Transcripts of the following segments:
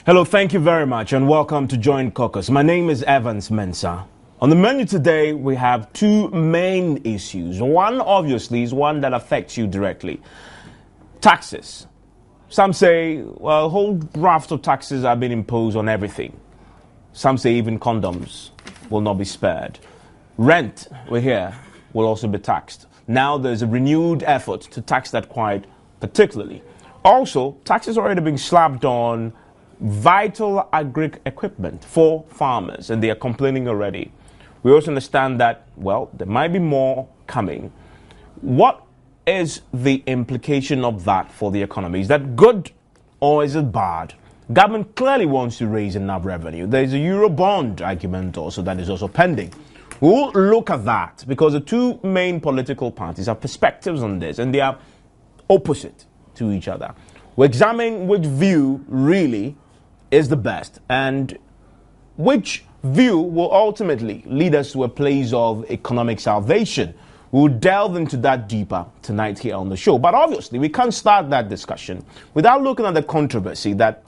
Hello, thank you very much and welcome to Join Caucus. My name is Evans Mensah. On the menu today, we have two main issues. One, obviously, is one that affects you directly. Taxes. Some say, well, a whole raft of taxes have been imposed on everything. Some say even condoms will not be spared. Rent, we hear, will also be taxed. Now there's a renewed effort to tax that quite particularly. Also, taxes are already being slapped on vital agri equipment for farmers, and they are complaining already. We also understand that, well, there might be more coming. What is the implication of that for the economy? Is that good or is it bad? Government clearly wants to raise enough revenue. There is a Eurobond argument also that is also pending. We'll look at that because the two main political parties have perspectives on this and they are opposite to each other. We'll examine which view really is the best and which view will ultimately lead us to a place of economic salvation. We'll delve into that deeper tonight here on the show. But obviously, we can't start that discussion without looking at the controversy that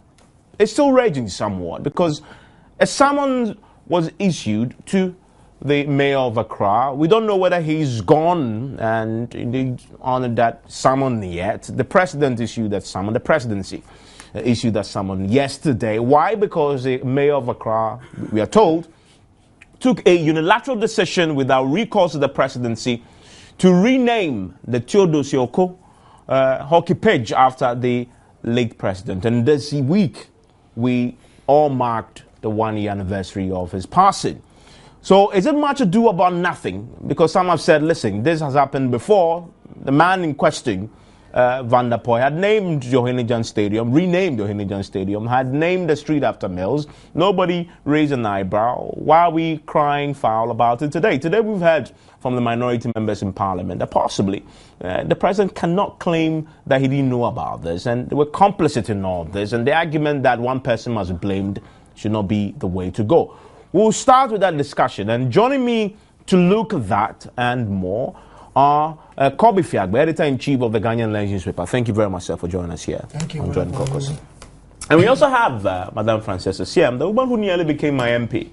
is still raging somewhat, because a summons was issued to the mayor of Accra. We don't know whether he's gone and indeed honored that summon yet. The president issued that summon. The presidency issued that summon yesterday. Why? Because the mayor of Accra, we are told, took a unilateral decision without recourse to the presidency to rename the Teodosioko hockey pitch after the late president. And this week, we all marked the 1-year anniversary of his passing. So is it much ado about nothing? Because some have said, listen, this has happened before. The man in question, Van der Poel, had named Johenijan Stadium, renamed Johenijan Stadium, had named the street after Mills. Nobody raised an eyebrow. Why are we crying foul about it today? Today we've heard from the minority members in Parliament that possibly the president cannot claim that he didn't know about this and they were complicit in all this. And the argument that one person must be blamed should not be the way to go. We'll start with that discussion. And joining me to look at that and more are Kobe Fiagbe, editor-in-chief of the Ghanaian newspaper. Thank you very much, sir, for joining us here. Thank you. On Join Caucus. And we also have Madame Francesca Siam, the woman who nearly became my MP.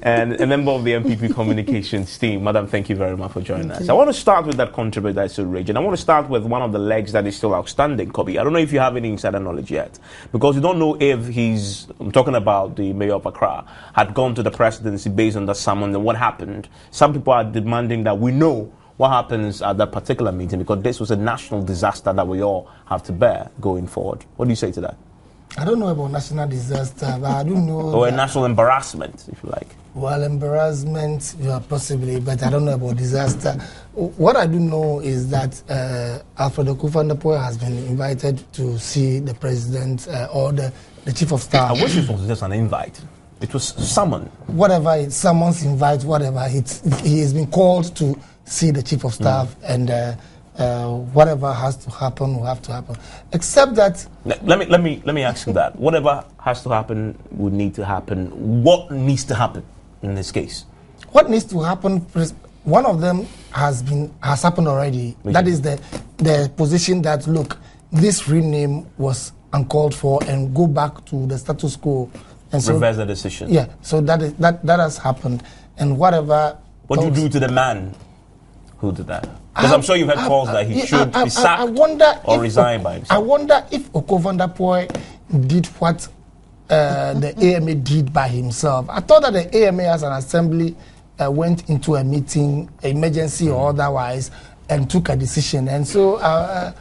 And a member of the MPP communications team. Madam, thank you very much for joining us. I want to start with that controversy that's still raging. I want to start with one of the legs that is still outstanding, Kobe. I don't know if you have any insider knowledge yet, because you don't know if I'm talking about the mayor of Accra, had gone to the presidency based on the summons and what happened. Some people are demanding that we know what happens at that particular meeting, because this was a national disaster that we all have to bear going forward. What do you say to that? I don't know about national disaster, but I don't know. Or a national embarrassment, if you like. Well, embarrassment, yeah, possibly, but I don't know about disaster. What I do know is that Alfredo Van der Poel has been invited to see the president or the chief of staff. I wish it was just an invite. It was summoned. Whatever it's someone's invite, whatever he has been called to see the chief of staff, and whatever has to happen will have to happen. Except that let me ask you that. Whatever has to happen would need to happen. What needs to happen in this case? What needs to happen? One of them has happened already. That is the position that, look, this rename was uncalled for and go back to the status quo. And so, reverse the decision. Yeah. So that has happened, and whatever. What do you do to the man who did that? Because I'm sure you've had calls that he should be sacked or resign by himself. I wonder if Van der Poel did what the AMA did by himself. I thought that the AMA as an assembly went into a meeting, emergency or otherwise, and took a decision. And so I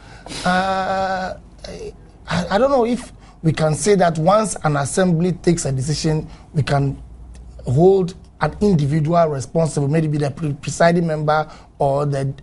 don't know if we can say that once an assembly takes a decision, we can hold an individual responsible, maybe the presiding member or the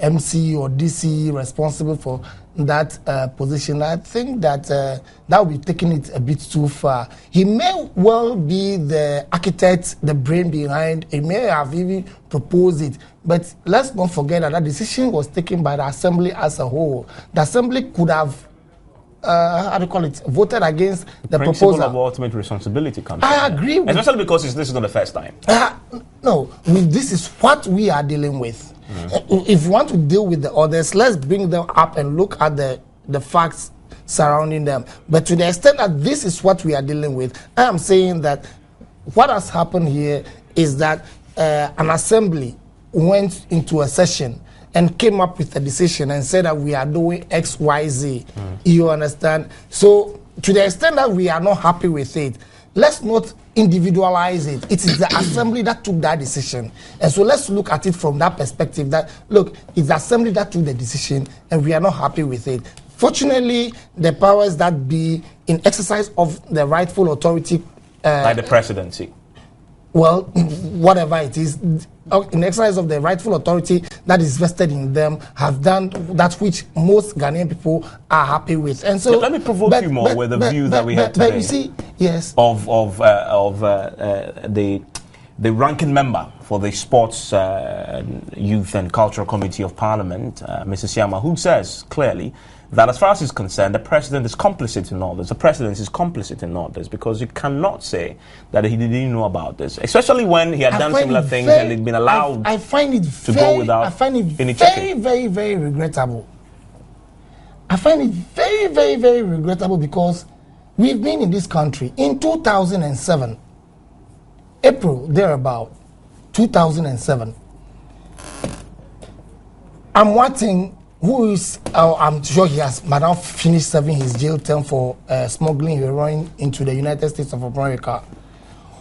MC or DC responsible for that position. I think that that would be taking it a bit too far. He may well be the architect, the brain behind. He may have even proposed it. But let's not forget that that decision was taken by the assembly as a whole. The assembly could have voted against the proposal. Principle of ultimate responsibility comes. I agree with, especially because this is not the first time. No, this is what we are dealing with. If you want to deal with the others, let's bring them up and look at the facts surrounding them. But to the extent that this is what we are dealing with, I am saying that what has happened here is that an assembly went into a session and came up with a decision and said that we are doing X, Y, Z. You understand? So to the extent that we are not happy with it, let's not individualize it. It is the assembly that took that decision. And so let's look at it from that perspective that, look, it's the assembly that took the decision and we are not happy with it. Fortunately, the powers that be in exercise of the rightful authority. Like the presidency. Well, whatever it is, in exercise of the rightful authority that is vested in them, have done that which most Ghanaian people are happy with. And so, let me provoke you more with the view that we had today. But you see, yes, of the ranking member for the Sports, Youth and Cultural Committee of Parliament, Mrs. Yama, who says clearly that as far as he's concerned, the president is complicit in all this. The president is complicit in all this because you cannot say that he didn't know about this, especially when he had done similar things and he'd been allowed I find it to go without any checking. Very, very regrettable. I find it very, very, very regrettable because we've been in this country in 2007, April, thereabout, 2007. I'm watching. Who is, I'm sure he has now finished serving his jail term for smuggling heroin into the United States of America,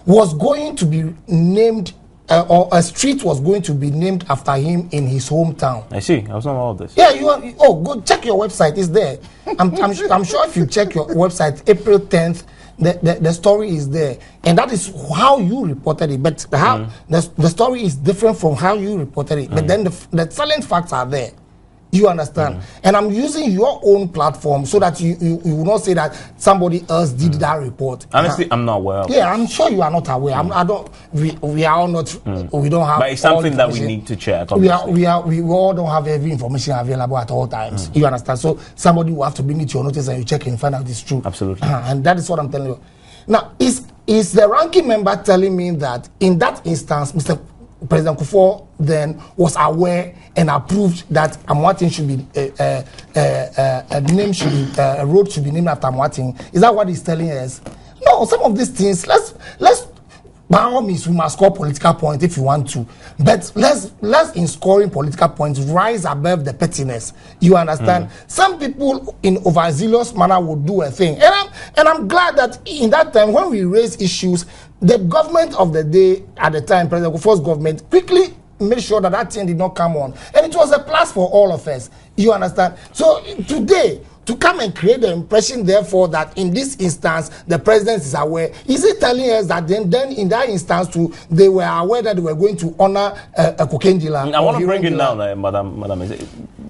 was going to be named, or a street was going to be named after him in his hometown. I see. I was not all of this. Yeah, you are. Oh, go check your website. It's there. I'm sure if you check your website, April 10th, the story is there. And that is how you reported it. But how the story is different from how you reported it. But then the salient facts are there. You understand? And I'm using your own platform so that you will not say that somebody else did that report. Honestly, I'm not aware of Yeah, I'm sure you are not aware. I don't. We are all not. We don't have. But it's something that we need to check. We all don't have every information available at all times. You understand? So somebody will have to bring it to your notice and you check and find out it's true. Absolutely. And that is what I'm telling you. Now, is the ranking member telling me that in that instance, Mr. President Kufuor then was aware and approved that Amoating should be a road should be named after Amoating? Is that what he's telling us? No, some of these things, let's by all means we must score political points if you want to, but let's in scoring political points rise above the pettiness. You understand? Some people in overzealous manner would do a thing, and I'm glad that in that time when we raise issues, the government of the day at the time, President Kufuor's government, quickly made sure that thing did not come on, and it was a plus for all of us. You understand? So today, to come and create the impression, therefore, that in this instance the president is aware, is it telling us that then in that instance too, they were aware that they were going to honor a cocaine dealer? I want to bring it down, Madam.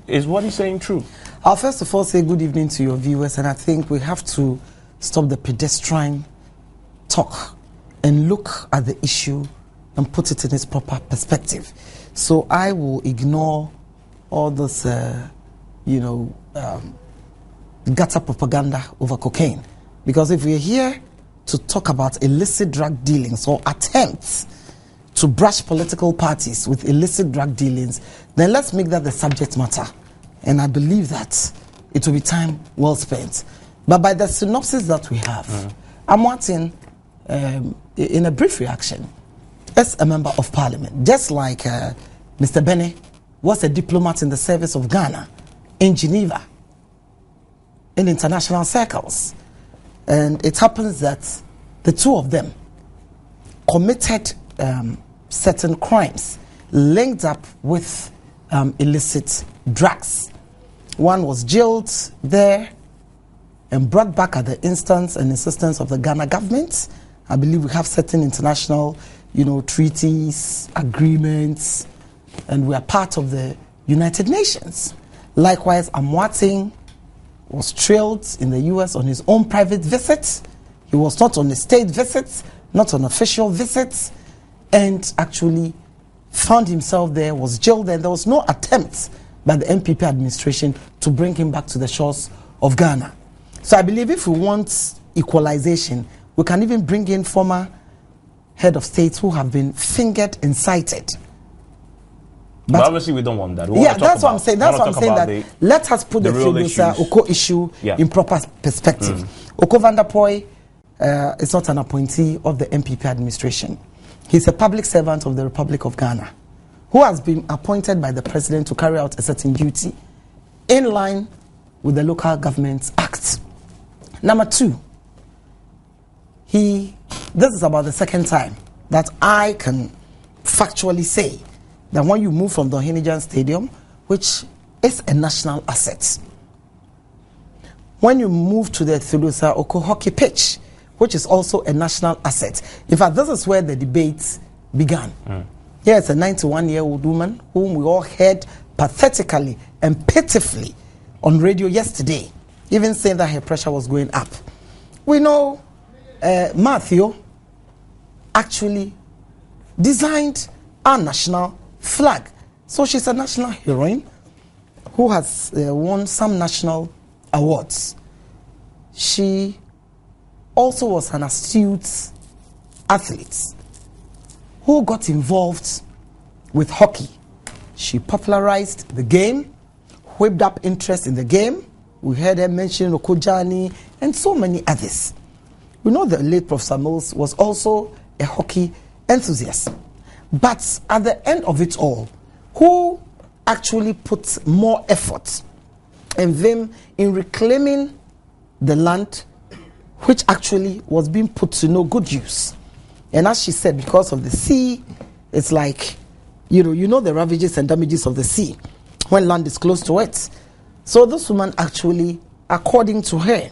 Is what he's saying true? I'll first of all say good evening to your viewers, and I think we have to stop the pedestrian talk and look at the issue and put it in its proper perspective. So I will ignore all this, gutter propaganda over cocaine. Because if we're here to talk about illicit drug dealings or attempts to brush political parties with illicit drug dealings, then let's make that the subject matter. And I believe that it will be time well spent. But by the synopsis that we have, I'm wanting, in a brief reaction, as a member of parliament, just like Mr. Bene was a diplomat in the service of Ghana in Geneva, in international circles. And it happens that the two of them committed certain crimes linked up with illicit drugs. One was jailed there and brought back at the instance and insistence of the Ghana government. I believe we have certain international, treaties, agreements, and we are part of the United Nations. Likewise, Amoating was trailed in the US on his own private visit. He was not on a state visit, not on official visits, and actually found himself there, was jailed there. There was no attempt by the MPP administration to bring him back to the shores of Ghana. So I believe if we want equalization, we can even bring in former head of states who have been fingered and cited But obviously we don't want that. That's what I'm saying. That's what I'm saying, that let us put the Theodosia Oko issue in proper perspective. Oko van der Poy is not an appointee of the MPP administration. He's a public servant of the Republic of Ghana who has been appointed by the president to carry out a certain duty in line with the Local Government Act. Number two, this is about the second time that I can factually say that when you move from the Hinijan Stadium, which is a national asset, when you move to the Theodosia Oko hockey pitch, which is also a national asset. In fact, this is where the debates began. Here is a 91-year-old woman whom we all heard pathetically and pitifully on radio yesterday, even saying that her pressure was going up. We know Matthew actually designed our national flag. So she's a national heroine who has won some national awards. She also was an astute athlete who got involved with hockey. She popularized the game, whipped up interest in the game. We heard her mention Okojani and so many others. We know the late Professor Mills was also a hockey enthusiast. But at the end of it all, who actually put more effort and vim in reclaiming the land which actually was being put to no good use? And as she said, because of the sea, it's like, you know the ravages and damages of the sea when land is close to it. So this woman actually, according to her,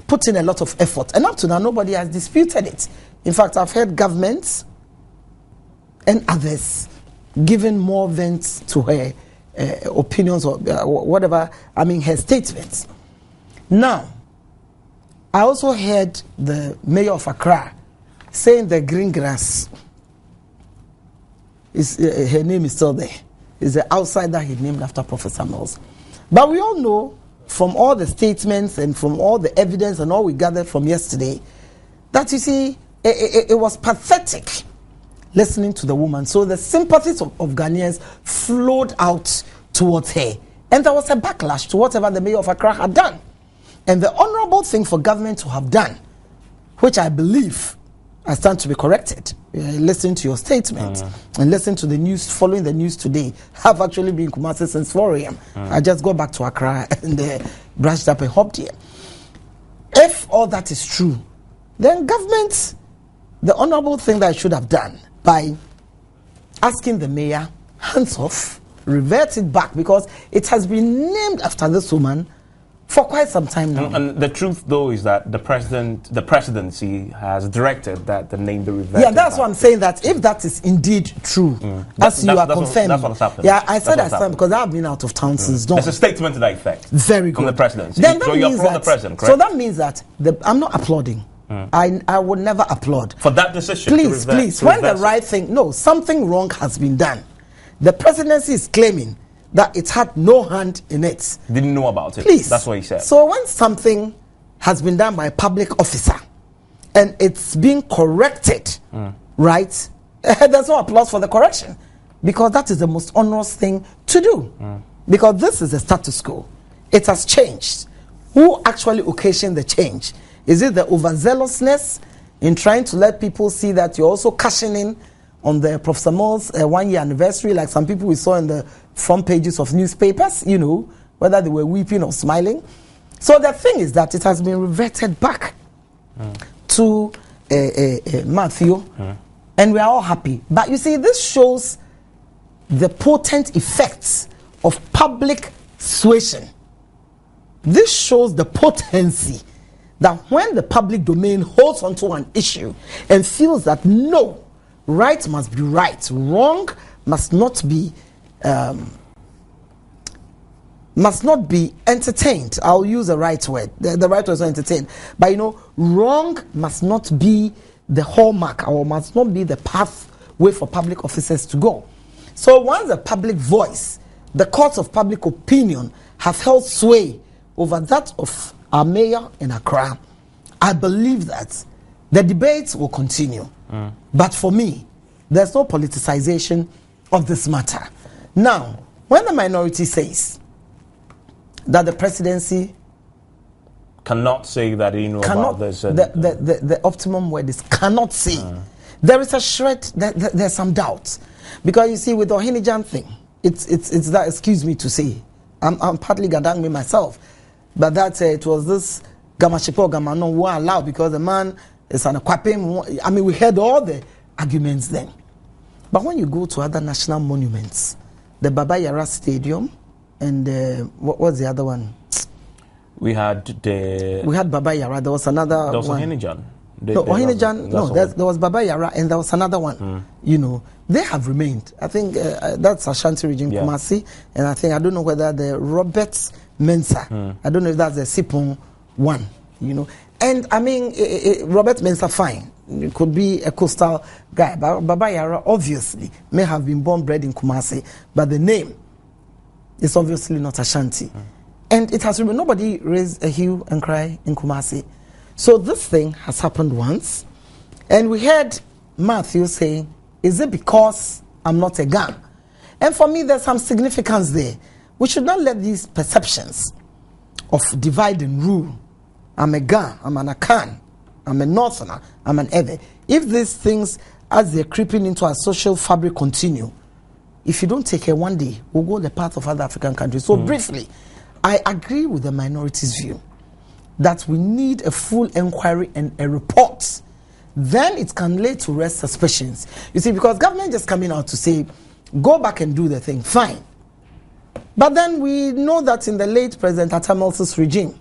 put in a lot of effort. And up to now, nobody has disputed it. In fact, I've heard governments and others giving more vent to her opinions or whatever, her statements. Now, I also heard the mayor of Accra saying the green grass, her name is still there. It's the outsider he named after Professor Mills. But we all know from all the statements and from all the evidence and all we gathered from yesterday that, you see, it was pathetic listening to the woman. So the sympathies of Ghanaians flowed out towards her. And there was a backlash to whatever the mayor of Accra had done. And the honorable thing for government to have done, which I believe I stand to be corrected, listening to your statement and listening to the news, following the news today. I've actually been in Kumasi since 4 a.m. I just got back to Accra and brushed up and hopped here. If all that is true, then government, the honorable thing that I should have done by asking the mayor, hands off, revert it back, because it has been named after this woman for quite some time now. And the truth, though, is that the presidency has directed that the name be reverted. Yeah, that's what I'm saying, that if that is indeed true, as you are confirming. That's what's happened. Yeah, I said that because I've been out of town since dawn. There's a statement to that effect. Very good. From the presidency. Then so you applaud the president, correct? So that means that I'm not applauding. I would never applaud. For that decision. Please, when the right thing, something wrong has been done. The presidency is claiming that it had no hand in it. Didn't know about it. Please. That's what he said. So when something has been done by a public officer and it's being corrected, right, there's no applause for the correction, because that is the most onerous thing to do. Because this is the status quo. It has changed. Who actually occasioned the change? Is it the overzealousness in trying to let people see that you're also cashing in on the Professor Mills 1 year anniversary, like some people we saw in the front pages of newspapers, whether they were weeping or smiling? So the thing is that it has been reverted back to Matthew, and we are all happy. But you see, this shows the potent effects of public suasion. This shows the potency that when the public domain holds onto an issue and feels that no, right must be right, wrong must not be entertained. I'll use the right word. The right word is not entertained. But wrong must not be the hallmark, or must not be the pathway for public officers to go. So once the public voice, the courts of public opinion have held sway over that of our mayor in Accra, I believe that the debates will continue. But for me, there's no politicization of this matter. Now, when the minority says that the presidency cannot say that he knew about this, the optimum word is cannot say. There is a shred, there's some doubt, because you see with the Ohinijan thing, it's that, excuse me to say, I'm partly gadang me myself, but that it was this Gamashipo Gamano who allowed because the man is an aquapim. I mean, we heard all the arguments then. But when you go to other national monuments, the Baba Yara Stadium and what was the other one? We had Baba Yara. There was another one. There was Ohinijan. There was Baba Yara and there was another one. You know, they have remained. I think that's Ashanti region, Kumasi, and I don't know whether the Robert Mensah. I don't know if that's the Sipon one. You know, and I mean Robert Mensah, fine. It could be a coastal guy, but Baba Yara obviously may have been born bred in Kumasi, but the name is obviously not Ashanti. And it has remained. Nobody raised a hue and cry in Kumasi. So this thing has happened once, and we heard Matthew saying, is it because I'm not a gang? And for me, there's some significance there. We should not let these perceptions of divide and rule, I'm a gang, I'm an Akan, I'm a Northerner, I'm an Ewe. If these things, as they're creeping into our social fabric, continue, if you don't take care one day, we'll go the path of other African countries. So briefly, I agree with the minority's view that we need a full inquiry and a report. Then it can lay to rest suspicions. You see, because government just coming out to say, go back and do the thing, fine. But then we know that in the late President Atamel's regime,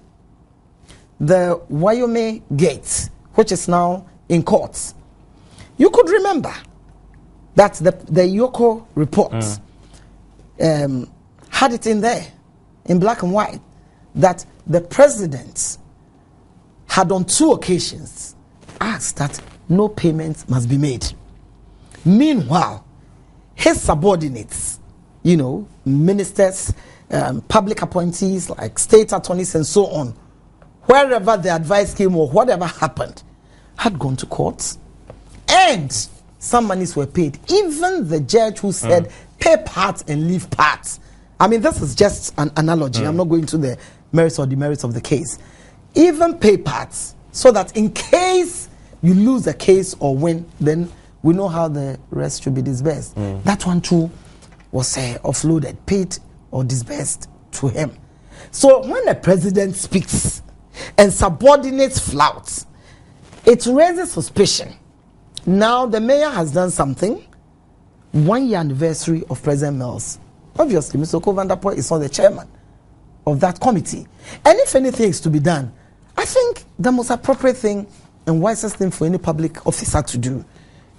the Wyoming Gate, which is now in courts, you could remember that the Yoko report had it in there, in black and white, that the president had on 2 occasions asked that no payments must be made. Meanwhile, his subordinates, you know, ministers, public appointees like state attorneys and so on, wherever the advice came or whatever happened, had gone to courts and some monies were paid. Even the judge who said pay part and leave part. I mean, this is just an analogy. I'm not going to the merits or demerits of the case. Even pay parts, so that in case you lose a case or win, then we know how the rest should be disbursed. That one too was offloaded, paid or disbursed to him. So when the president speaks and subordinates flout, it raises suspicion. Now the mayor has done something. 1 year anniversary of President Mills. Obviously, Mr. Kovandapo is not the chairman of that committee. And if anything is to be done, I think the most appropriate thing and wisest thing for any public officer to do,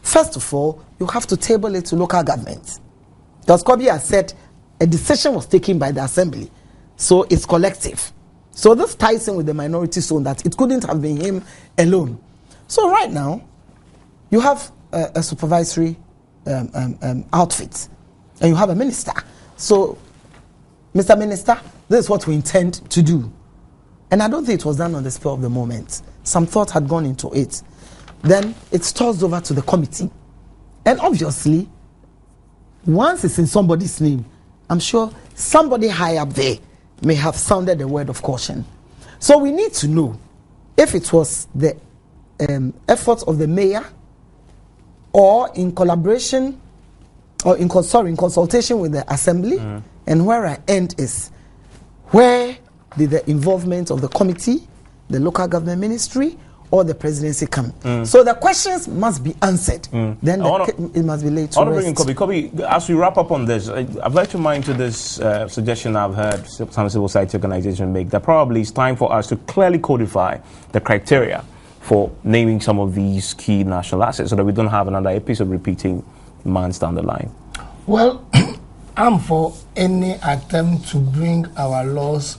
first of all, you have to table it to local government. Because Kobe has said a decision was taken by the assembly, so it's collective. So this ties in with the minority zone that it couldn't have been him alone. So right now, you have a supervisory outfit, and you have a minister. So, Mr. Minister, this is what we intend to do. And I don't think it was done on the spur of the moment. Some thought had gone into it. Then it's tossed over to the committee. And obviously, once it's in somebody's name, I'm sure somebody high up there may have sounded a word of caution. So we need to know if it was the efforts of the mayor or in collaboration or in consultation with the assembly, and where I end is, where did the involvement of the committee, the local government ministry, or the presidency come? So the questions must be answered. Then it must be laid to rest. I want to bring in Kobe, as we wrap up on this, I'd like to mind to this suggestion I've heard some civil society organizations make, that probably it's time for us to clearly codify the criteria for naming some of these key national assets so that we don't have another episode repeating months down the line. Well, I'm for any attempt to bring our laws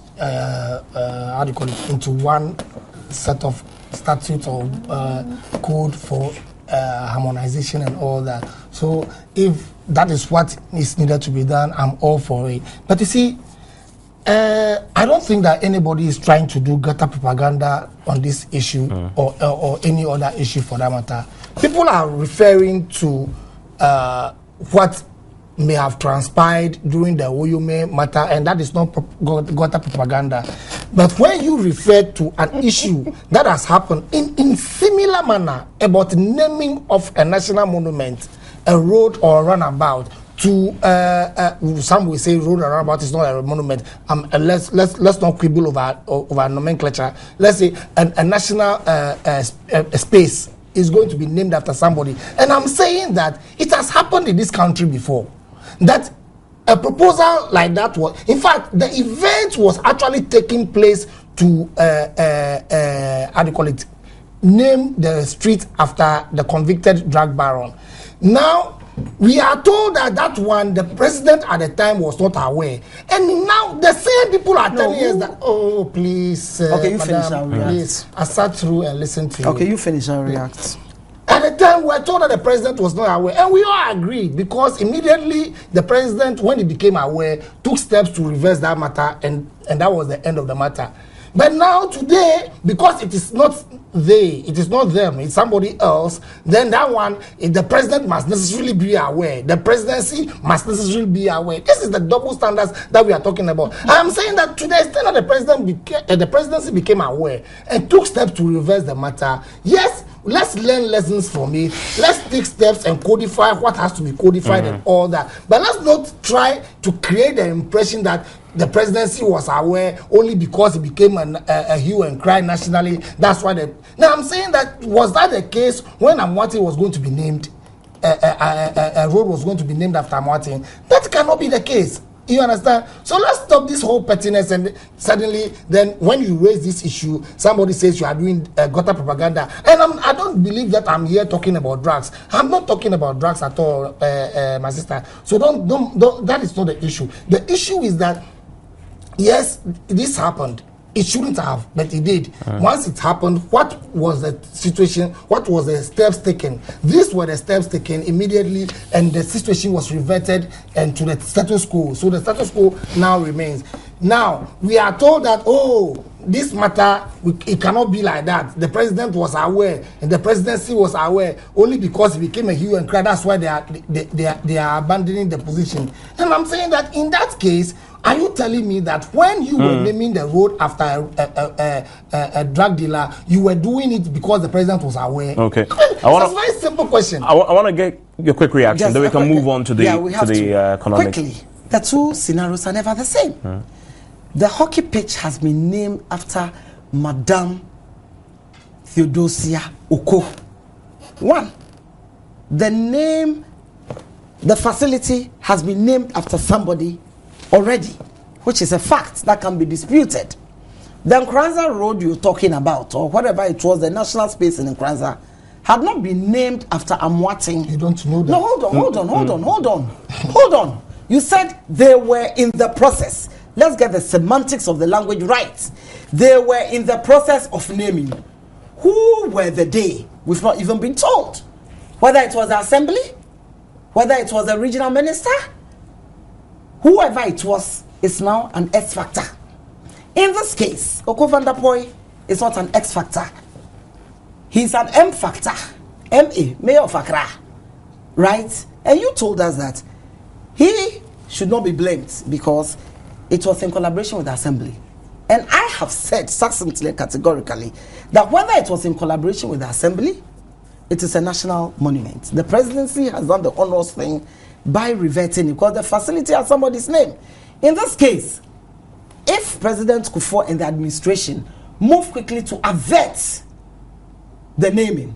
into one set of statute or code for harmonization and all that. So if that is what is needed to be done, I'm all for it. But you see, I don't think that anybody is trying to do gutter propaganda on this issue or any other issue for that matter. People are referring to what may have transpired during the Oyume matter, and that is not gutter propaganda. But when you refer to an issue that has happened in similar manner about naming of a national monument, a road or a runabout, to some will say road or runabout is not a monument. Let's not quibble over nomenclature. Let's say a national space is going to be named after somebody, and I'm saying that it has happened in this country before. That a proposal like that was, in fact, the event was actually taking place to how do you call it? Name the street after the convicted drug baron. Now, we are told that one, the president at the time was not aware. And now the same people are telling us that, oh, please, okay, you madam, finish, I'll react. please, I sat through and listened to you. Okay, you finish, I'll react. At the time, we were told that the president was not aware. And we all agreed, because immediately the president, when he became aware, took steps to reverse that matter, and that was the end of the matter. But now today, because it is not it is not them, it's somebody else, then that one, the president must necessarily be aware. The presidency must necessarily be aware. This is the double standards that we are talking about. I'm saying that to the extent that the presidency became aware and took steps to reverse the matter, yes, let's learn lessons from it. Let's take steps and codify what has to be codified and all that. But let's not try to create the impression that the presidency was aware only because it became a hue and cry nationally. That's why now I'm saying that, was that the case when Amwati was going to be named, a road was going to be named after Amwati? That cannot be the case. You understand? So let's stop this whole pettiness, and suddenly then when you raise this issue, somebody says you are doing gutter propaganda. And I don't believe that I'm here talking about drugs. I'm not talking about drugs at all, my sister. So don't, that is not the issue. The issue is that, yes, this happened. It shouldn't have, but it did. Once it happened, what was the situation? What was the steps taken? These were the steps taken immediately, and the situation was reverted and to the status quo. So the status quo now remains. Now, we are told that, oh, this matter, it cannot be like that. The president was aware, and the presidency was aware only because it became a hue and cry. That's why they are abandoning the position. And I'm saying that in that case, are you telling me that when you were naming the road after a drug dealer, you were doing it because the president was aware? Okay. That's a very simple question. I want to get your quick reaction, then we can move on to the economic. Quickly, the two scenarios are never the same. The hockey pitch has been named after Madame Theodosia Oko. One, the facility has been named after somebody already, which is a fact that can be disputed. The Nkranza Road you're talking about, or whatever it was, the national space in Nkranza, had not been named after Amwating. You don't know that. No, hold on. You said they were in the process. Let's get the semantics of the language right. They were in the process of naming. Who were the they? We've not even been told. Whether it was the assembly, whether it was the regional minister, whoever it was is now an X factor. In this case, Oko van der Poy is not an X factor. He's an M factor. MA, Mayor of Accra. Right? And you told us that he should not be blamed because it was in collaboration with the assembly. And I have said succinctly and categorically that whether it was in collaboration with the assembly, it is a national monument. The presidency has done the honors thing by reverting it because the facility has somebody's name. In this case, if President Kufuor and the administration move quickly to avert the naming,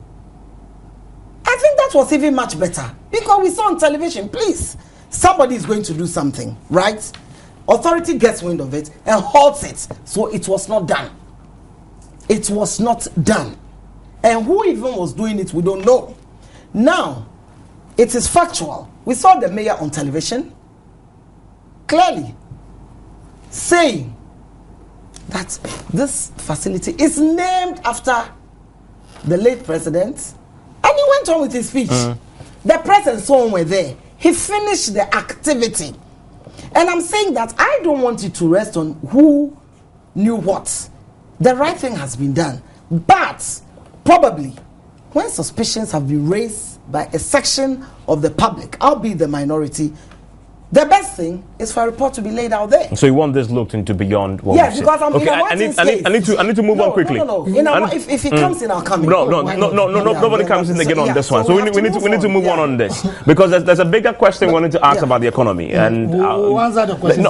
I think that was even much better because we saw on television, please, somebody is going to do something, right? Authority gets wind of it and halts it. So it was not done. It was not done. And who even was doing it, we don't know. Now, it is factual. We saw the mayor on television clearly saying that this facility is named after the late president. And he went on with his speech. The press and so on were there. He finished the activity. And I'm saying that I don't want it to rest on who knew what. The right thing has been done. But probably when suspicions have been raised by a section of the public, albeit the minority, The best thing is for a report to be laid out there. So you want this looked into beyond what Yes, because I'm okay, in I need to move on quickly. No. If he comes in, I'll come in. No, nobody comes in again on this one. So we need to move on this because there's a bigger question we wanted to ask about the economy and we'll answer the question.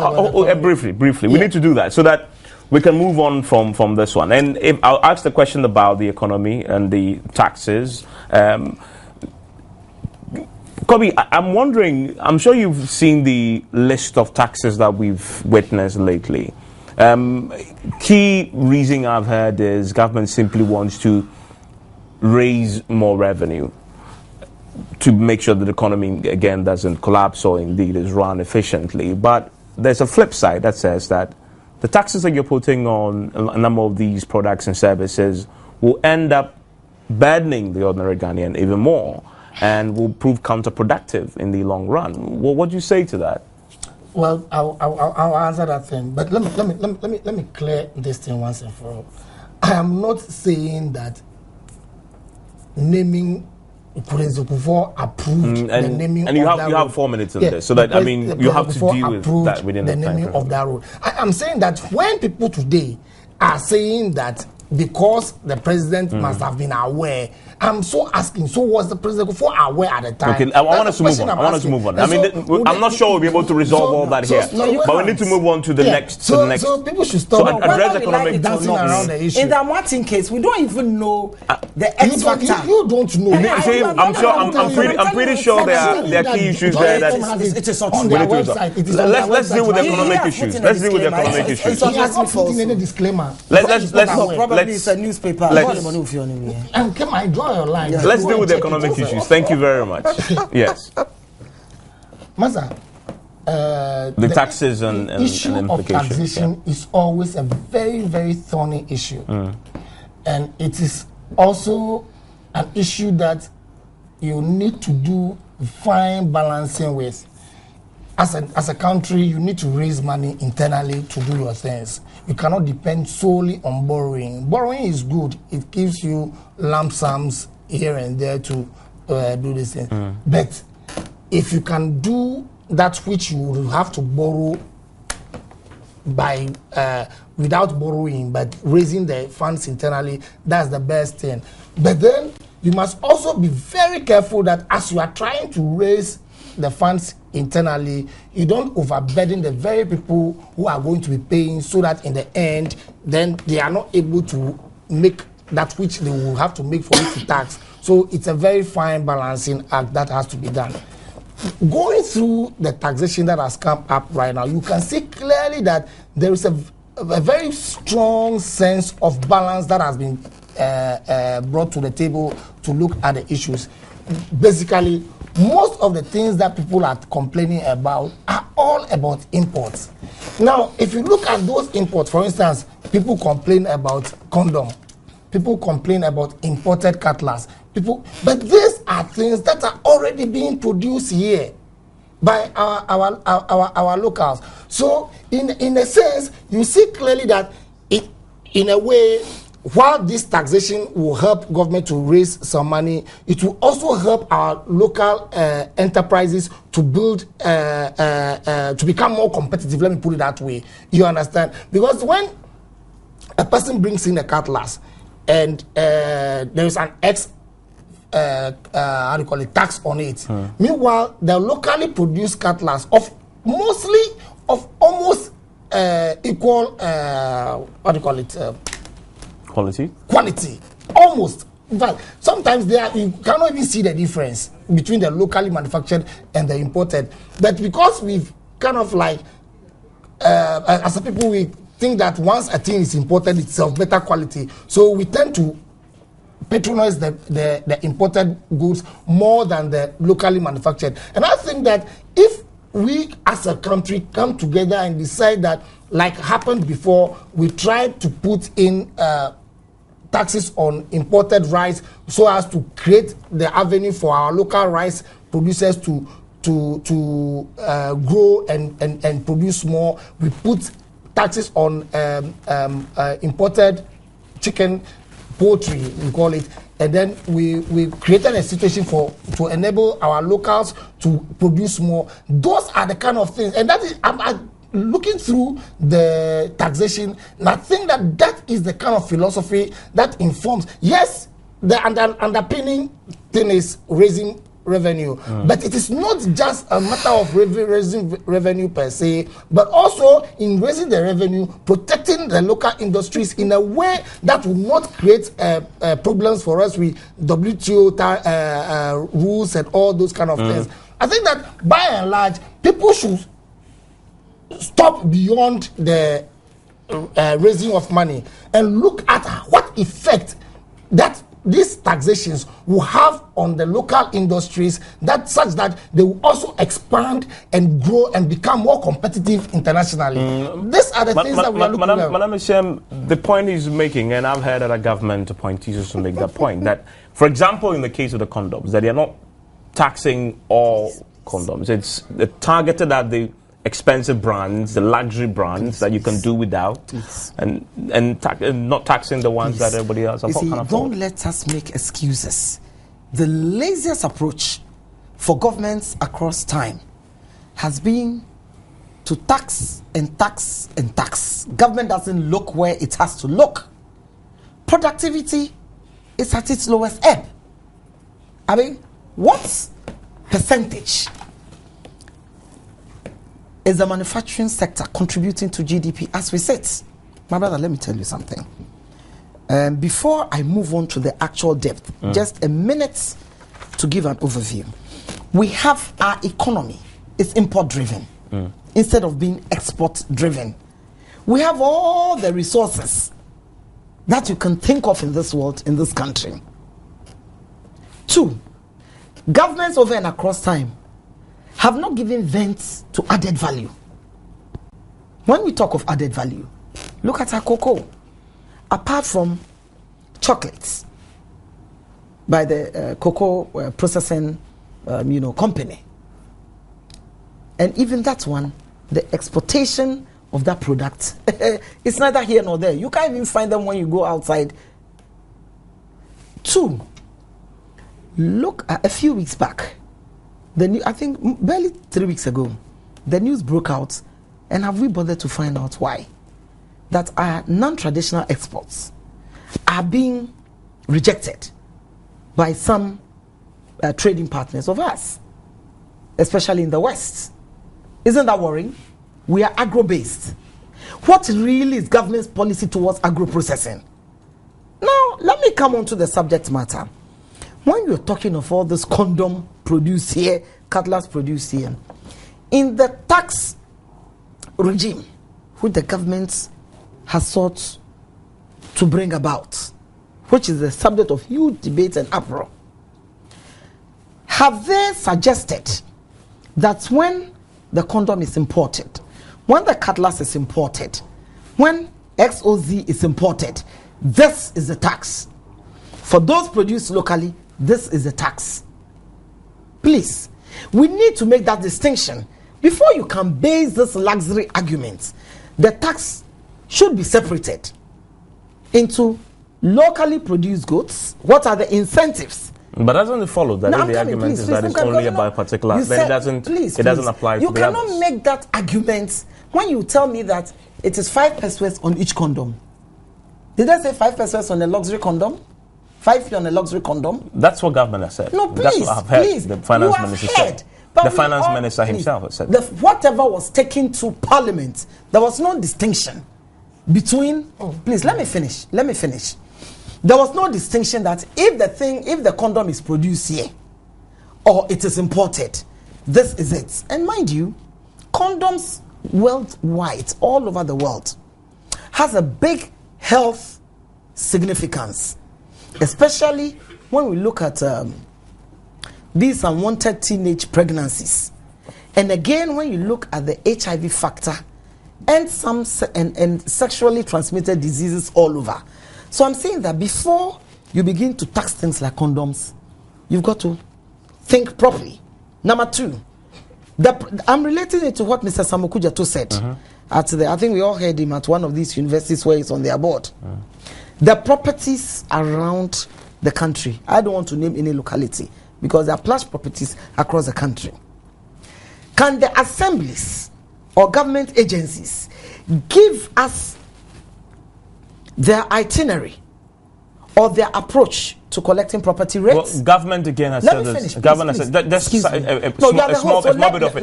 Briefly. We need to do that so that we can move on from this one. And if I'll ask the question about the economy and the taxes. Kobe, I'm wondering, I'm sure you've seen the list of taxes that we've witnessed lately. Key reason I've heard is government simply wants to raise more revenue to make sure that the economy, again, doesn't collapse or indeed is run efficiently. But there's a flip side that says that the taxes that you're putting on a number of these products and services will end up burdening the ordinary Ghanaian even more, and will prove counterproductive in the long run. What do you say to that? Well, I'll answer that thing, but let me clear this thing once and for all. I am not saying that naming Kurenzo approved the naming and you of have that you road. have 4 minutes on this, so that I mean you have to deal with that within the the time naming frame. of that road. I'm saying that when people today are saying that because the president must have been aware. I'm so asking, so was the president before aware at the time? Okay, I want us to move on. I mean, I'm not sure we'll be able to resolve all that here, but we need to move on to the next. So people should stop address economic dancing around the issue. In the Martin case, we don't even know the X factor. You don't know. I'm pretty sure there are key issues there that it is on their website. It is on their website. Let's deal with the economic issues. Let's deal with the economic issues. He has not put in any disclaimer. Probably it's a newspaper. And come I draw your line. Let's deal with the economic issues. Thank you very much. Yes. Masa, the taxes and issue of taxation is always a very, very thorny issue. And it is also an issue that you need to do fine balancing with. As a country, you need to raise money internally to do your things. You cannot depend solely on borrowing. Borrowing is good. It gives you lump sums here and there to do this thing. But if you can do that which you will have to borrow by without borrowing, but raising the funds internally, that's the best thing. But then you must also be very careful that as you are trying to raise the funds internally, you don't overburden the very people who are going to be paying, so that in the end, then they are not able to make that which they will have to make for it to tax. So it's a very fine balancing act that has to be done. Going through the taxation that has come up right now, you can see clearly that there is a very strong sense of balance that has been brought to the table to look at the issues. Basically, most of the things that people are complaining about are all about imports. Now, if you look at those imports, for instance, people complain about condom, people complain about imported cutlass, but these are things that are already being produced here by our locals. So, in a sense, you see clearly that in a way, while this taxation will help government to raise some money, it will also help our local enterprises to build, to become more competitive. Let me put it that way. You understand? Because when a person brings in a cutlass and there is an tax on it, meanwhile, the locally produced cutlass of almost equal, quality, almost. In fact, sometimes you cannot even see the difference between the locally manufactured and the imported. But because we've kind of like, as a people, we think that once a thing is imported, it's of better quality. So we tend to patronize the imported goods more than the locally manufactured. And I think that if we as a country come together and decide that, like happened before, we tried to put in taxes on imported rice so as to create the avenue for our local rice producers to grow and produce more. We put taxes on imported chicken poultry, we call it, and then we created a situation to enable our locals to produce more. Those are the kind of things, and that is I'm looking through the taxation, and I think that is the kind of philosophy that informs. Yes, the underpinning thing is raising revenue, but it is not just a matter of raising revenue per se, but also in raising the revenue, protecting the local industries in a way that will not create problems for us with WTO rules and all those kind of things. I think that by and large, people should stop beyond the raising of money and look at what effect that these taxations will have on the local industries, that such that they will also expand and grow and become more competitive internationally. These are the things that we are looking at. Madam Shem, the point he's making, and I've heard other government appointees to make that point, that, for example, in the case of the condoms, that they are not taxing all condoms. It's targeted at the expensive brands, the luxury brands that you can do without, and not taxing the ones that everybody else can afford. Don't let us make excuses. The laziest approach for governments across time has been to tax and tax and tax. Government doesn't look where it has to look. Productivity is at its lowest ebb. I mean, what percentage is the manufacturing sector contributing to GDP as we sit? My brother, let me tell you something. Before I move on to the actual depth, just a minute to give an overview. We have our economy is import driven instead of being export driven. We have all the resources that you can think of in this world, in this country. 2, governments over and across time have not given vent to added value. When we talk of added value, look at our cocoa. Apart from chocolates by the cocoa processing company, and even that one, the exportation of that product, it's neither here nor there. You can't even find them when you go outside. 2, look at a few weeks back, I think barely 3 weeks ago, the news broke out, and have we bothered to find out why? That our non-traditional exports are being rejected by some trading partners of ours, especially in the West. Isn't that worrying? We are agro-based. What really is government's policy towards agro-processing? Now, let me come on to the subject matter. When you're talking of all this condom produced here, cutlass produced here, in the tax regime which the government has sought to bring about, which is the subject of huge debate and uproar, have they suggested that when the condom is imported, when the cutlass is imported, when XOZ is imported, this is the tax? For those produced locally, this is the tax. Please, we need to make that distinction. Before you can base this luxury argument, the tax should be separated into locally produced goods. What are the incentives? But doesn't it follow that the argument is that it's only about a particular, then it doesn't apply to the others? You cannot make that argument when you tell me that it is 5 pesos on each condom. Did I say 5 pesos on a luxury condom? 5 on a luxury condom? That's what government has said. No, please, that's what I've heard. Please, the finance minister said. The finance minister himself has said. Whatever was taken to Parliament, there was no distinction between. Please, let me finish. There was no distinction that if the condom is produced here or it is imported, this is it. And mind you, condoms worldwide, all over the world, has a big health significance, especially when we look at these unwanted teenage pregnancies. And again, when you look at the HIV factor and some and sexually transmitted diseases all over. So I'm saying that before you begin to tax things like condoms, you've got to think properly. Number 2, I'm relating it to what Mr. Samokujato said. I think we all heard him at one of these universities where he's on their board. the properties around the country, I don't want to name any locality because there are plush properties across the country. Can the assemblies or government agencies give us their itinerary or their approach to collecting property rates? Well, government again has said this. Government has said that's a small bit of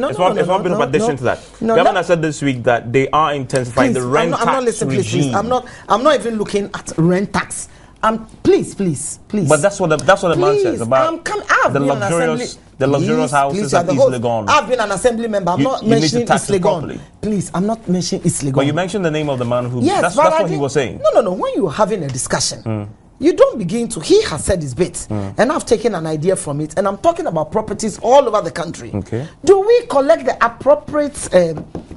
addition to that. Government has said this week that they are intensifying the rent tax regime. I'm not even looking at rent tax. Please. But that's what the man says about the luxurious houses at East Legon. I've been an assembly member. I'm not mentioning East Legon. Please, I'm not mentioning East Legon. But you mentioned the name of the man who. Yes, that's what he was saying. No. When you're having a discussion, you don't begin to. He has said his bit, and I've taken an idea from it, and I'm talking about properties all over the country. Okay. Do we collect the appropriate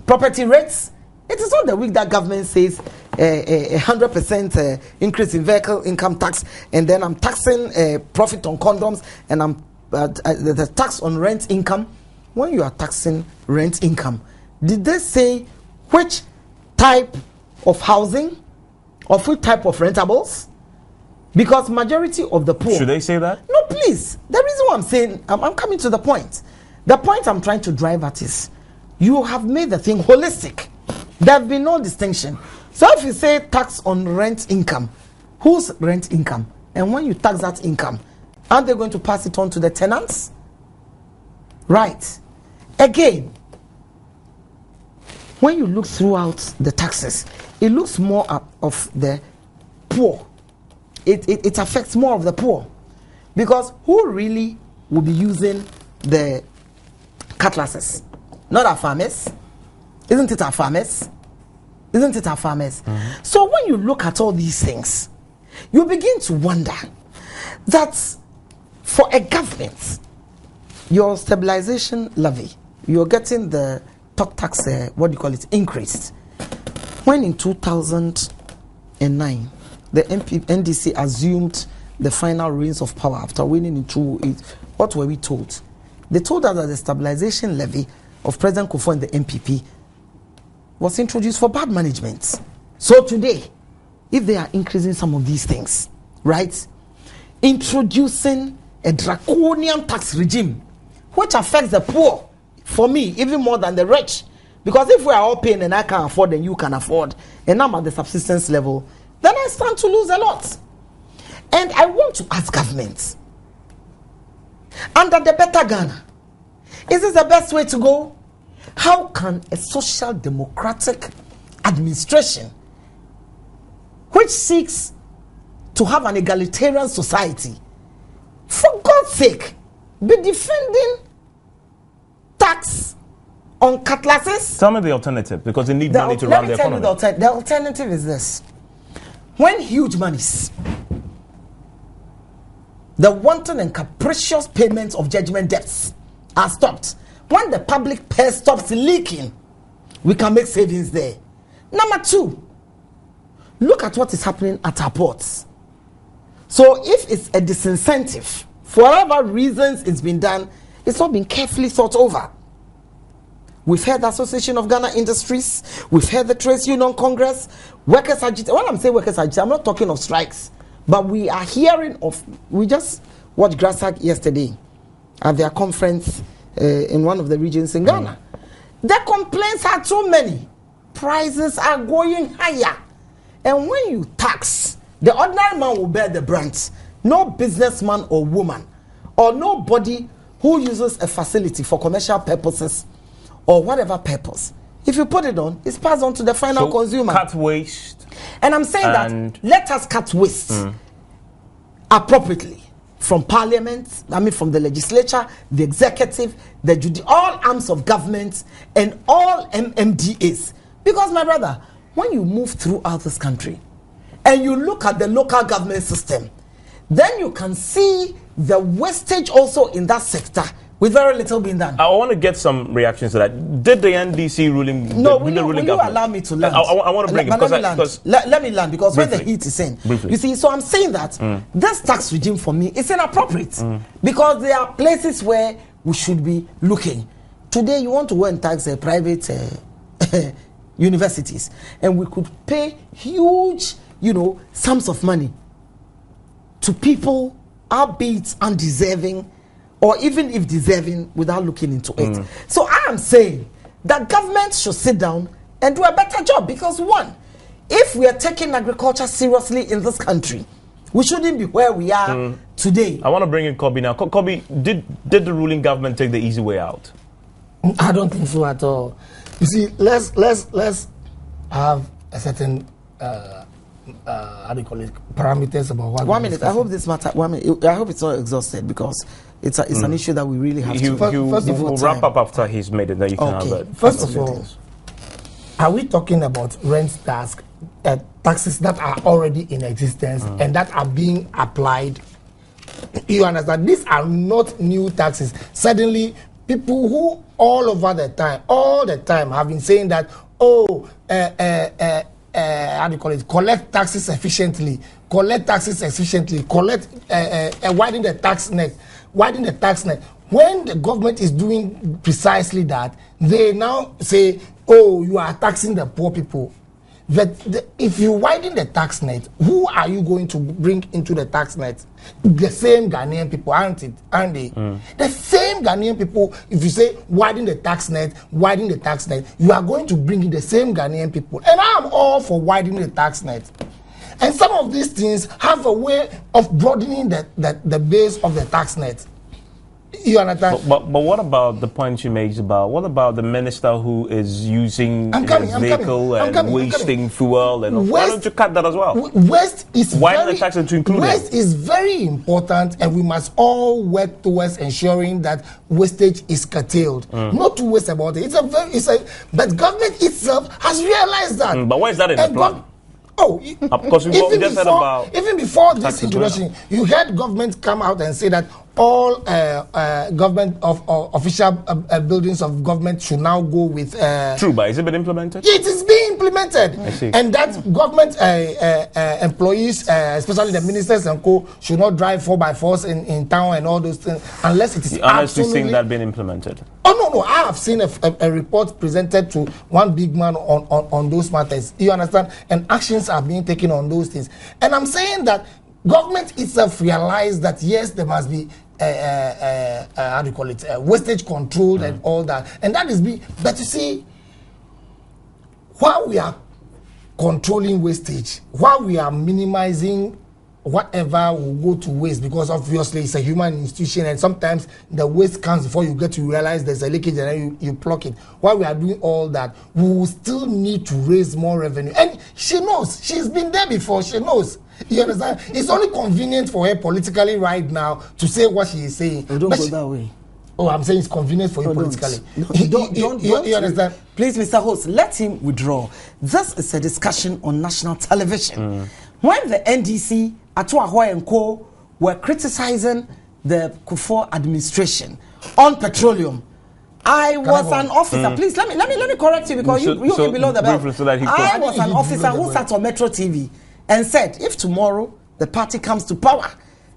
property rates? It is not the week that government says 100% increase in vehicle income tax, and then I'm taxing profit on condoms, and I'm the tax on rent income. When you are taxing rent income, did they say which type of housing or which type of rentables? Because majority of the poor. Should they say that? No, please. The reason why I'm saying, I'm coming to the point. The point I'm trying to drive at is, you have made the thing holistic. There have been no distinction. So if you say tax on rent income, whose rent income? And when you tax that income, aren't they going to pass it on to the tenants? Right. Again, when you look throughout the taxes, it looks more of the poor. It affects more of the poor. Because who really will be using the cutlasses? Not our farmers. Isn't it our farmers? So when you look at all these things, you begin to wonder that for a government, your stabilization levy, you're getting the top tax, increased. When in 2009, the NDC assumed the final reins of power after winning in 2008, what were we told? They told us that the stabilization levy of President Kufuor and the MPP was introduced for bad management. So today, if they are increasing some of these things, right, introducing a draconian tax regime, which affects the poor, for me, even more than the rich, because if we are all paying and I can afford and you can afford, and I'm at the subsistence level, then I stand to lose a lot. And I want to ask governments, under the better Ghana, is this the best way to go? How can a social democratic administration, which seeks to have an egalitarian society, for God's sake, be defending tax on cutlasses? Tell me the alternative, because they need money to run the economy. The alternative is this. When huge monies, the wanton and capricious payments of judgment debts are stopped, when the public purse stops leaking, we can make savings there. Number two, look at what is happening at our ports. So if it's a disincentive, for whatever reasons it's been done, it's not been carefully thought over. We've heard the Association of Ghana Industries, we've heard the Trades Union Congress, workers agitation. When I'm saying workers agitation, I'm not talking of strikes, but we are hearing of, we just watched GRASAC yesterday at their conference in one of the regions in Ghana. The complaints are too many. Prices are going higher. And when you tax, the ordinary man will bear the brunt. No businessman or woman, or nobody who uses a facility for commercial purposes or whatever purpose. If you put it on, it's passed on to the final consumer. Cut waste. And I'm saying that let us cut waste appropriately. From parliament, from the legislature, the executive, all arms of government, and all MMDAs. Because, my brother, when you move throughout this country and you look at the local government system, then you can see the wastage also in that sector with very little being done. I want to get some reactions to that. Did the NDC ruling? No, will you allow me to land? I want to bring it because let me land because briefly, when the heat is in. Briefly. You see, so I'm saying that this tax regime for me is inappropriate because there are places where we should be looking. Today, you want to go and tax private universities, and we could pay huge sums of money to people, albeit undeserving, or even if deserving, without looking into it. So I am saying that government should sit down and do a better job, because one, if we are taking agriculture seriously in this country, we shouldn't be where we are today. I want to bring in Kobe now. Kobe, did the ruling government take the easy way out? I don't think so at all. You see, let's have a certain how do you call it, parameters about what. 1 minute. I hope this matter. 1 minute. I hope it's not exhausted, because it's an issue that we really have to. First of all, we'll wrap up after he's made it. Then you can have it. First of all, are we talking about rent taxes that are already in existence and that are being applied? You understand? These are not new taxes. Suddenly, people who all the time have been saying that, how do you call it? Collect taxes efficiently. Widen the tax net. When the government is doing precisely that, they now say, you are taxing the poor people. But if you widen the tax net, who are you going to bring into the tax net? The same Ghanaian people, aren't they? The same Ghanaian people. If you say widen the tax net, you are going to bring in the same Ghanaian people. And I am all for widening the tax net. And some of these things have a way of broadening the base of the tax net. You understand? But what about the point you made about, what about the minister who is using his vehicle and wasting fuel? And why don't you cut that as well? Waste is very important, and we must all work towards ensuring that wastage is curtailed. Not to waste about it. But government itself has realized that. But why is that in the plan? Because even before this introduction, you heard government come out and say that all government official buildings of government should now go with. True, but has it been implemented? It is being implemented, and that government employees, especially the ministers and co, should not drive 4x4s in town and all those things unless it is honestly seeing that being implemented. No, I have seen a report presented to one big man on those matters. You understand? And actions are being taken on those things. And I'm saying that government itself realized that yes, there must be how do you call it, wastage control and all that. And that is but you see, while we are controlling wastage, while we are minimizing whatever will go to waste, because obviously it's a human institution and sometimes the waste comes before you get to realize there's a leakage and then you plug it. While we are doing all that, we will still need to raise more revenue. And she knows. She's been there before. She knows. You understand? It's only convenient for her politically right now to say what she is saying. Don't go that way. I'm saying it's convenient for you politically. You understand? Please, Mr. Host, let him withdraw. This is a discussion on national television. When the NDC, Atuahoy and Co. were criticizing the Kufuor administration on petroleum, I was an officer. Please let me correct you, because you below the belt. I was an officer who sat on Metro TV and said, if tomorrow the party comes to power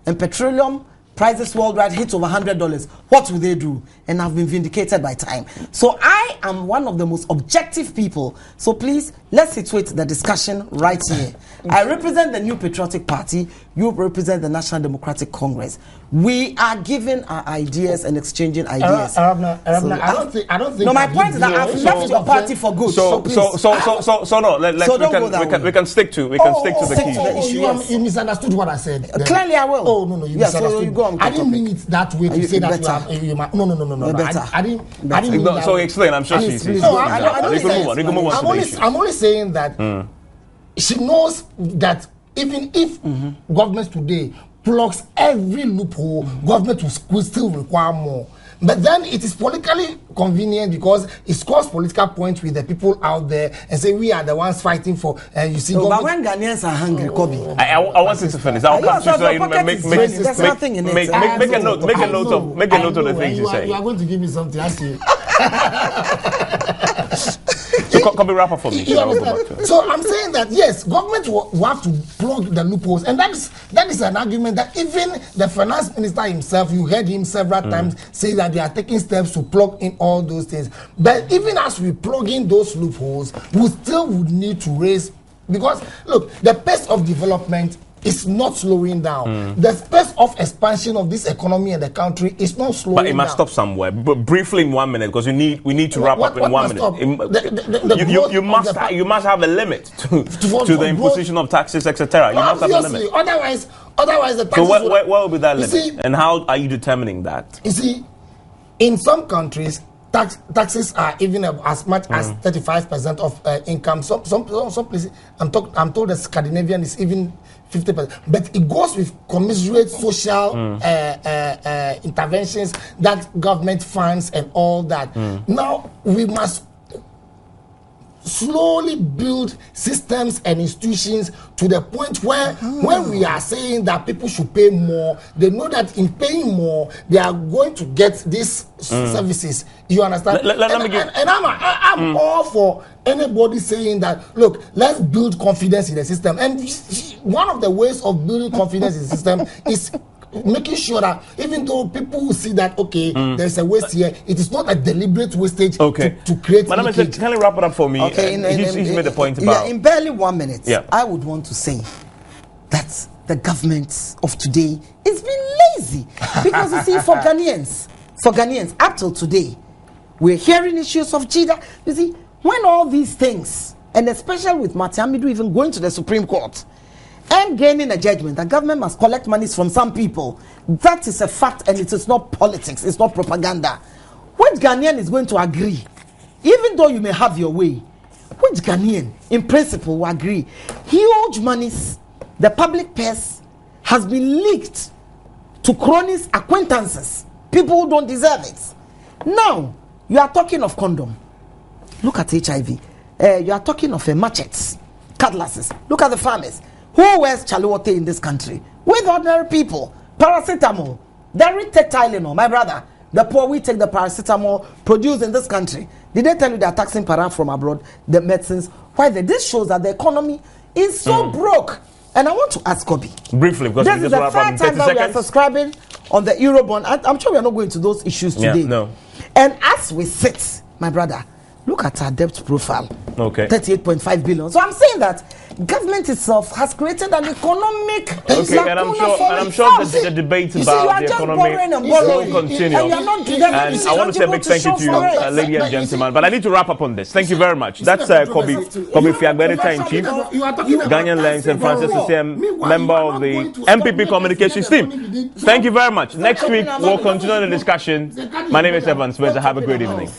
and petroleum prices worldwide hit over $100, what will they do? And I've been vindicated by time. So I am one of the most objective people. So please, let's situate the discussion right here. I represent the New Patriotic Party. You represent the National Democratic Congress. We are giving our ideas and exchanging ideas. I don't think. No, my point is that I've left your party for good. So we can stick to the issue. You misunderstood what I said. Clearly, I will. Oh no, you misunderstood. So you go on. I didn't mean it that way to say that you are. No. I didn't mean that. So explain. I'm sure she's. No, I don't. I'm only saying that she knows that even if government today plugs every loophole, government will still require more. But then it is politically convenient because it scores political points with the people out there and say we are the ones fighting for. You see, but when Ghanaians are hungry, Kobe. I want you to finish. I'll come to make a note of the things you say. You are going to give me something. I see. So come wrap up for me. So I'm saying that yes, government will have to plug the loopholes, and that is an argument that even the finance minister himself, you heard him several times say that they are taking steps to plug in all those things. But even as we plug in those loopholes, we still would need to raise because look, the pace of development is not slowing down. The pace of expansion of this economy and the country is not slowing down. But it must stop somewhere. But briefly in 1 minute, because we need to wrap up in 1 minute. You must have a limit to the imposition of taxes, etc. You must have a limit. Otherwise the taxes. So where will be that limit? And how are you determining that? You see, in some countries, taxes are even as much as 35% of income. Some places, I'm told the Scandinavian is even 50%, but it goes with commensurate social interventions that government funds and all that. Now we must slowly build systems and institutions to the point where when we are saying that people should pay more, they know that in paying more they are going to get these services. You understand? I'm all for anybody saying that, look, let's build confidence in the system. And one of the ways of building confidence in the system is making sure that even though people will see that, okay, there's a waste here, it is not a deliberate wastage to create. Madam, can you wrap it up for me? Okay, he's made the point about. Yeah, in barely 1 minute, I would want to say that the government of today is being lazy. Because you see, for Ghanaians, up till today, we're hearing issues of JIDA. You see, when all these things, and especially with Mati Hamidu even going to the Supreme Court and gaining a judgment, the government must collect monies from some people. That is a fact, and it is not politics, it's not propaganda. Which Ghanaian is going to agree? Even though you may have your way, which Ghanaian, in principle, will agree? Huge monies, the public purse, has been leaked to cronies, acquaintances, people who don't deserve it. Now, you are talking of condom. Look at HIV. You are talking of machetes, cutlasses. Look at the farmers. Who wears chaluote in this country? With ordinary people. Paracetamol. They take Tylenol. My brother, the poor, we take the paracetamol produced in this country. Did they tell you they are taxing para from abroad, the medicines? Why? This shows that the economy is so broke. And I want to ask Kobe. Briefly, because this is the third time that we are subscribing on the Eurobond. I'm sure we are not going to those issues today. No. And as we sit, my brother, look at our debt profile. 38.5 billion. So I'm saying that government itself has created an economic and I'm sure the debate about the economy will continue. And I want to say a big thank you to you, ladies and gentlemen. But I need to wrap up on this. Thank you very much. That's Kobe Fiagbe, in chief, Ghanaian Lens, and Francis Osiem, member of the MPP communications team. Thank you very much. Next week we'll continue the discussion. My name is Evan Spencer. Have a great evening.